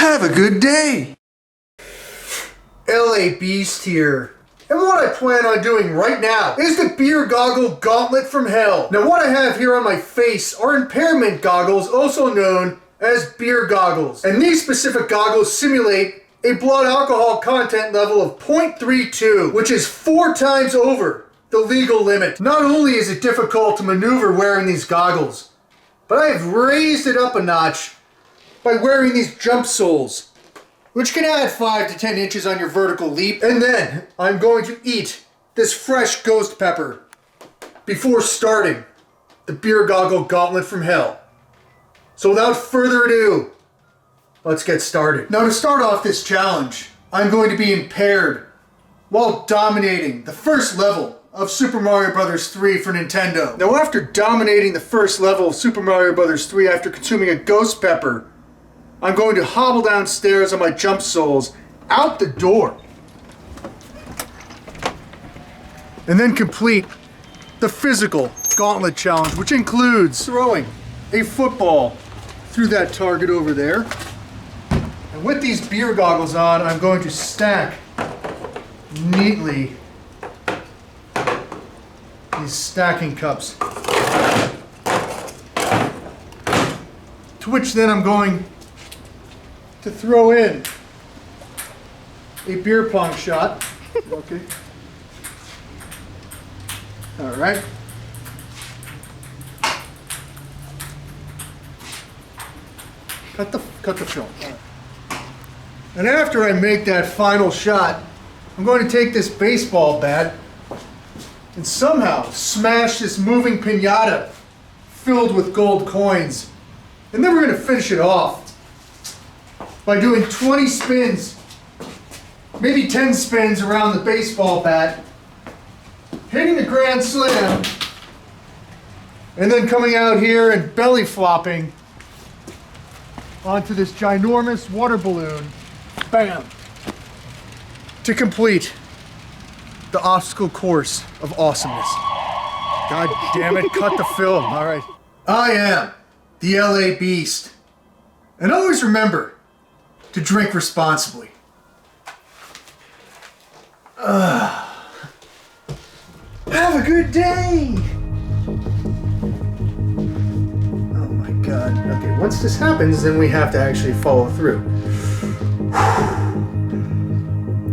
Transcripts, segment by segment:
Have a good day. LA Beast here. And what I plan on doing right now is the beer goggle gauntlet from hell. Now what I have here on my face are impairment goggles, also known as beer goggles. And these specific goggles simulate a blood alcohol content level of 0.32, which is 4 times over the legal limit. Not only is it difficult to maneuver wearing these goggles, but I have raised it up a notch by wearing these jump soles, which can add 5 to 10 inches on your vertical leap. And then I'm going to eat this fresh ghost pepper before starting the beer goggle gauntlet from hell. So without further ado, let's get started. Now to start off this challenge, I'm going to be impaired while dominating the first level of Super Mario Bros. 3 for Nintendo. Now after dominating the first level of Super Mario Bros. 3 after consuming a ghost pepper, I'm going to hobble downstairs on my jump soles out the door and then complete the physical gauntlet challenge, which includes throwing a football through that target over there. And with these beer goggles on, I'm going to stack neatly these stacking cups, to which then I'm going to throw in a beer pong shot. Okay. All right. Cut the film. All right. And after I make that final shot, I'm going to take this baseball bat and somehow smash this moving piñata filled with gold coins. And then we're going to finish it off by doing 20 spins, maybe 10 spins around the baseball bat, hitting the grand slam, and then coming out here and belly flopping onto this ginormous water balloon, bam, to complete the obstacle course of awesomeness. God damn it, cut the film. All right. I am the LA Beast. And always remember to drink responsibly. Have a good day. Oh my God. Okay, once this happens, then we have to actually follow through.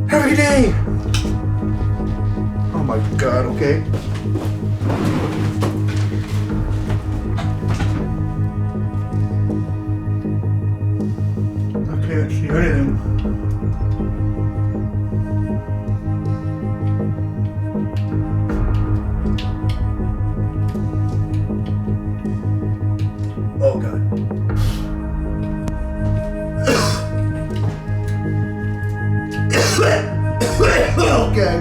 Have a good day. Oh my God, okay. Can't see anything. Oh God. Okay.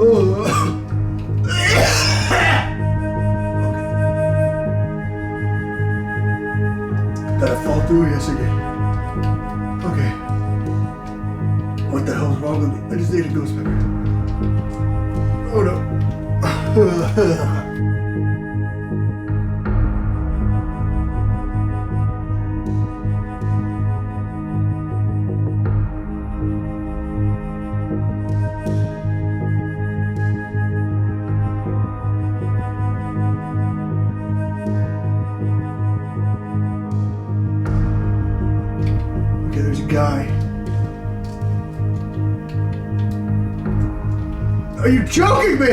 Oh. Did I fall through? Yes, I did. Okay. What the hell's wrong with me? I just ate a ghost pepper. Oh no. There's a guy. Are you joking me?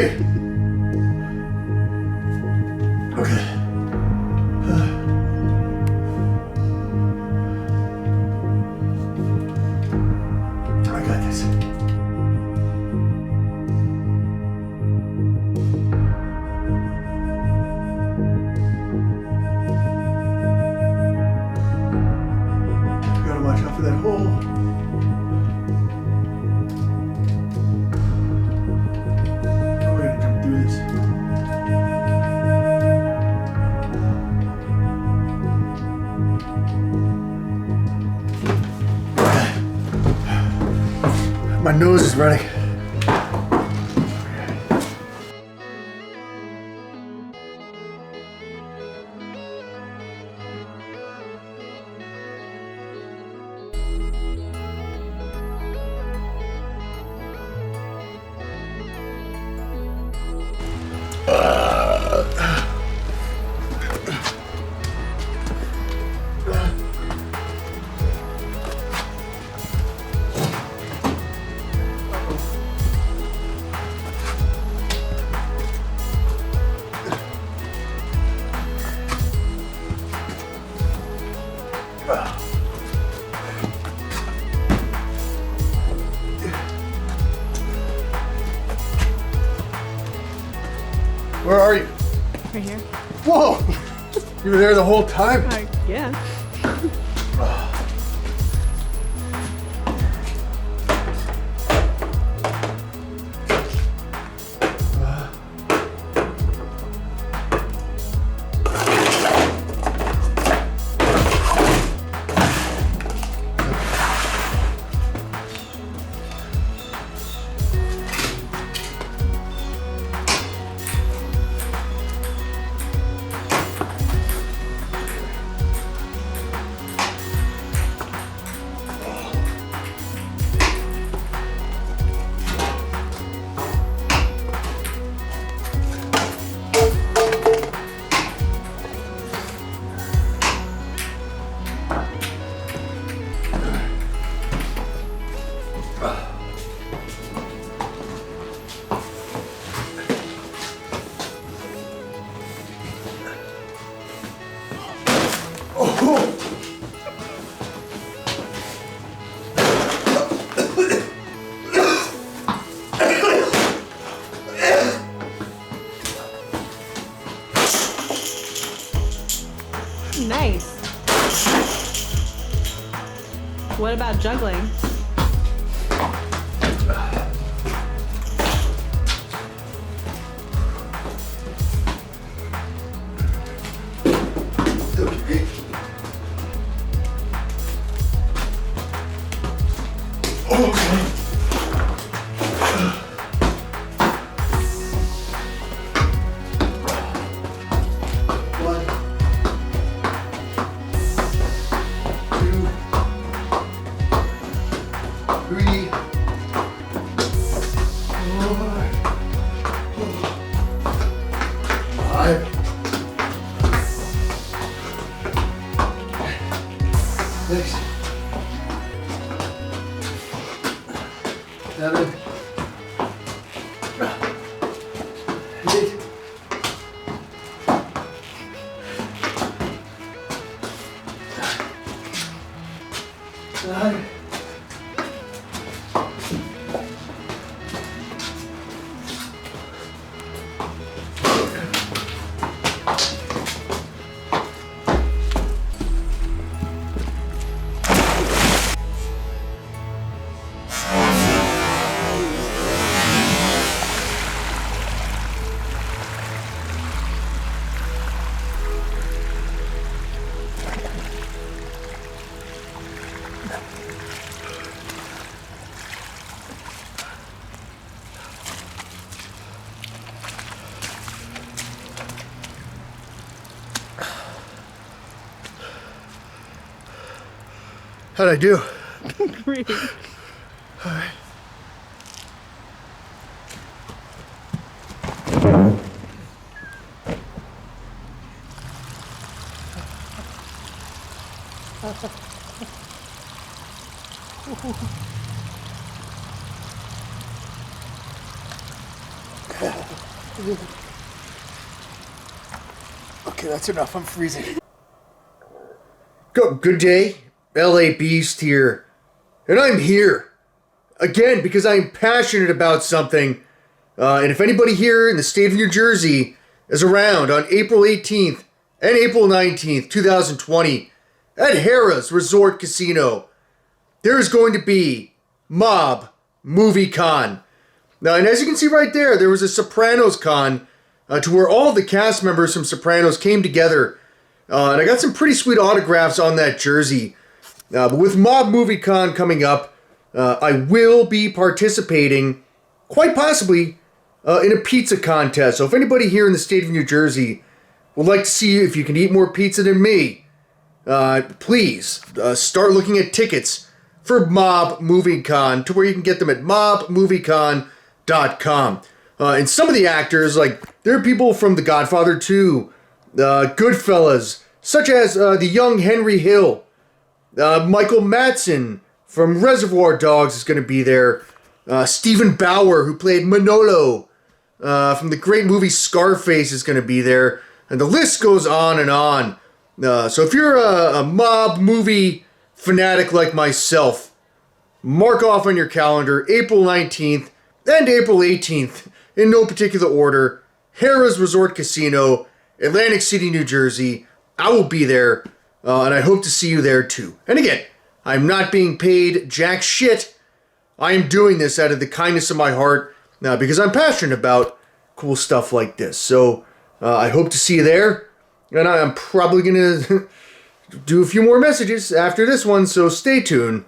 Okay. I got this. Watch out for that hole. We're gonna jump through this. My nose is running. Where are you? Right here. Whoa! You were there the whole time? Yeah. Nice. What about juggling? How'd I do? Great. All right. Okay, that's enough. I'm freezing. Good day. LA Beast here. And I'm here. Again, because I'm passionate about something. And if anybody here in the state of New Jersey is around on April 18th and April 19th, 2020, at Harrah's Resort Casino, there is going to be Mob Movie Con. Now, and as you can see right there was a Sopranos Con to where all the cast members from Sopranos came together. And I got some pretty sweet autographs on that jersey. But with Mob Movie Con coming up, I will be participating, quite possibly, in a pizza contest. So if anybody here in the state of New Jersey would like to see if you can eat more pizza than me, please start looking at tickets for Mob Movie Con to where you can get them at mobmoviecon.com. And some of the actors, like, there are people from The Godfather 2, Goodfellas, such as the young Henry Hill. Michael Madsen from Reservoir Dogs is going to be there. Stephen Bauer, who played Manolo from the great movie Scarface, is going to be there. And the list goes on and on. So if you're a mob movie fanatic like myself, mark off on your calendar April 19th and April 18th, in no particular order, Harrah's Resort Casino, Atlantic City, New Jersey. I will be there, and I hope to see you there too. And again, I'm not being paid jack shit. I am doing this out of the kindness of my heart because I'm passionate about cool stuff like this. So I hope to see you there, and I'm probably going to do a few more messages after this one, so stay tuned.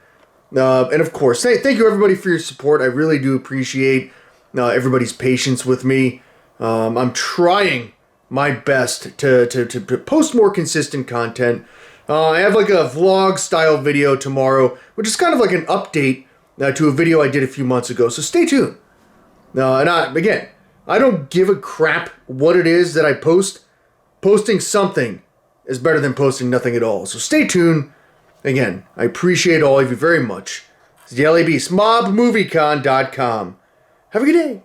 And of course, thank you everybody for your support. I really do appreciate everybody's patience with me. I'm trying my best to post more consistent content. I have like a vlog style video tomorrow, which is kind of like an update to a video I did a few months ago. So stay tuned. Again, I don't give a crap what it is that I post. Posting something is better than posting nothing at all. So stay tuned. Again, I appreciate all of you very much. It's the LA Beast, mobmoviecon.com. Have a good day.